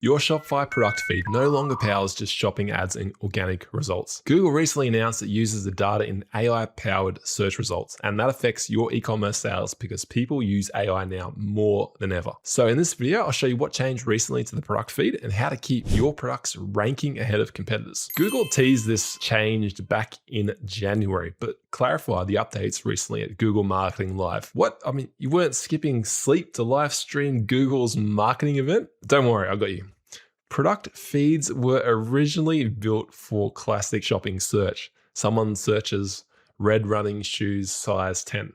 Your Shopify product feed no longer powers just shopping ads and organic results. Google recently announced it uses the data in AI-powered search results, and that affects your e-commerce sales because people use AI now more than ever. So in this video, I'll show you what changed recently to the product feed and how to keep your products ranking ahead of competitors. Google teased this change back in January, but clarified the updates recently at Google Marketing Live. What? I mean, you weren't skipping sleep to live stream Google's marketing event? Don't worry, I got you. Product feeds were originally built for classic shopping search. Someone searches red running shoes size 10.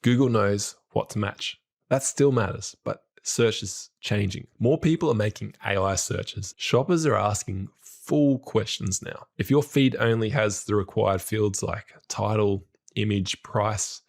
Google knows what to match. That still matters, but search is changing. More people are making AI searches. Shoppers are asking full questions now. If your feed only has the required fields like title, image, price,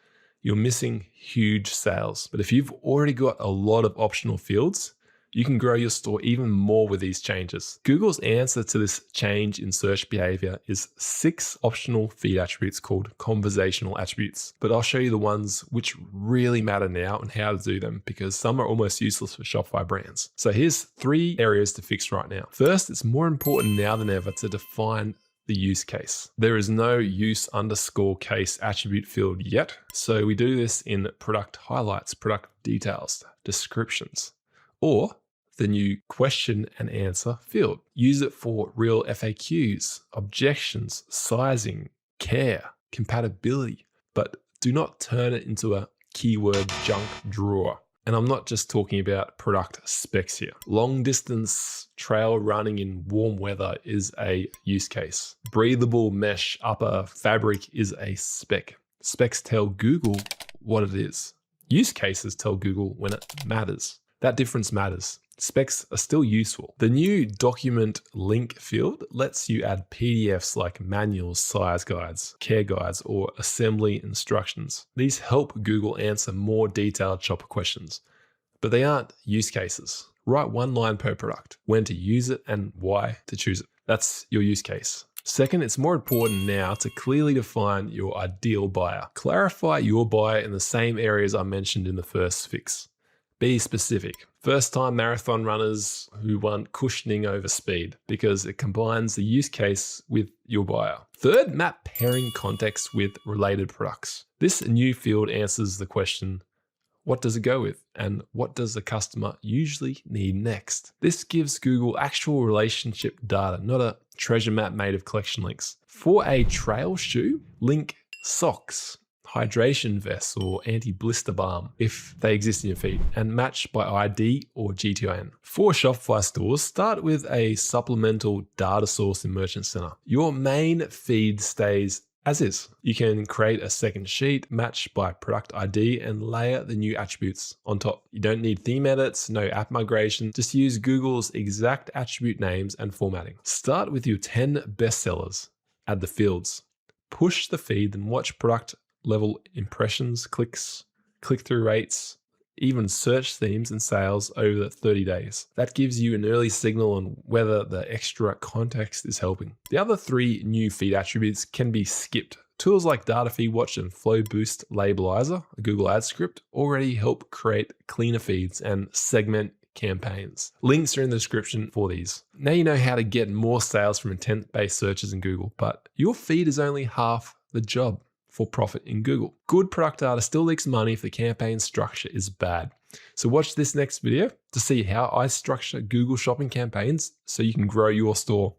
you're missing huge sales. But if you've already got a lot of optional fields, you can grow your store even more with these changes. Google's answer to this change in search behavior is 6 optional feed attributes called conversational attributes. But I'll show you the ones which really matter now and how to do them because some are almost useless for Shopify brands. So here's 3 areas to fix right now. First, it's more important now than ever to define the use case. There is no use_case attribute field yet. So we do this in product highlights, product details, descriptions, or the new question and answer field. Use it for real FAQs, objections, sizing, care, compatibility, but do not turn it into a keyword junk drawer. And I'm not just talking about product specs here. Long distance trail running in warm weather is a use case. Breathable mesh upper fabric is a spec. Specs tell Google what it is. Use cases tell Google when it matters. That difference matters. Specs are still useful. The new document link field lets you add PDFs like manuals, size guides, care guides, or assembly instructions. These help Google answer more detailed shopper questions, but they aren't use cases. Write 1 line per product, when to use it and why to choose it. That's your use case. Second, it's more important now to clearly define your ideal buyer. Clarify your buyer in the same areas I mentioned in the first fix. Be specific. First-time marathon runners who want cushioning over speed because it combines the use case with your buyer. Third, map pairing context with related products. This new field answers the question, what does it go with? And what does the customer usually need next? This gives Google actual relationship data, not a treasure map made of collection links. For a trail shoe, link socks, hydration vests, or anti-blister balm if they exist in your feed, and match by ID or GTIN. For Shopify stores, start with a supplemental data source in Merchant Center. Your main feed stays as is. You can create a second sheet, match by product ID, and layer the new attributes on top. You don't need theme edits, no app migration, just use Google's exact attribute names and formatting. Start with your 10 bestsellers. Add the fields. Push the feed and watch product level impressions, clicks, click-through rates, even search themes and sales over the 30 days. That gives you an early signal on whether the extra context is helping. The other 3 new feed attributes can be skipped. Tools like Data Feed Watch and Flow Boost Labelizer, a Google ad script, already help create cleaner feeds and segment campaigns. Links are in the description for these. Now you know how to get more sales from intent-based searches in Google, but your feed is only half the job for profit in Google. Good product data still leaks money if the campaign structure is bad. So watch this next video to see how I structure Google shopping campaigns so you can grow your store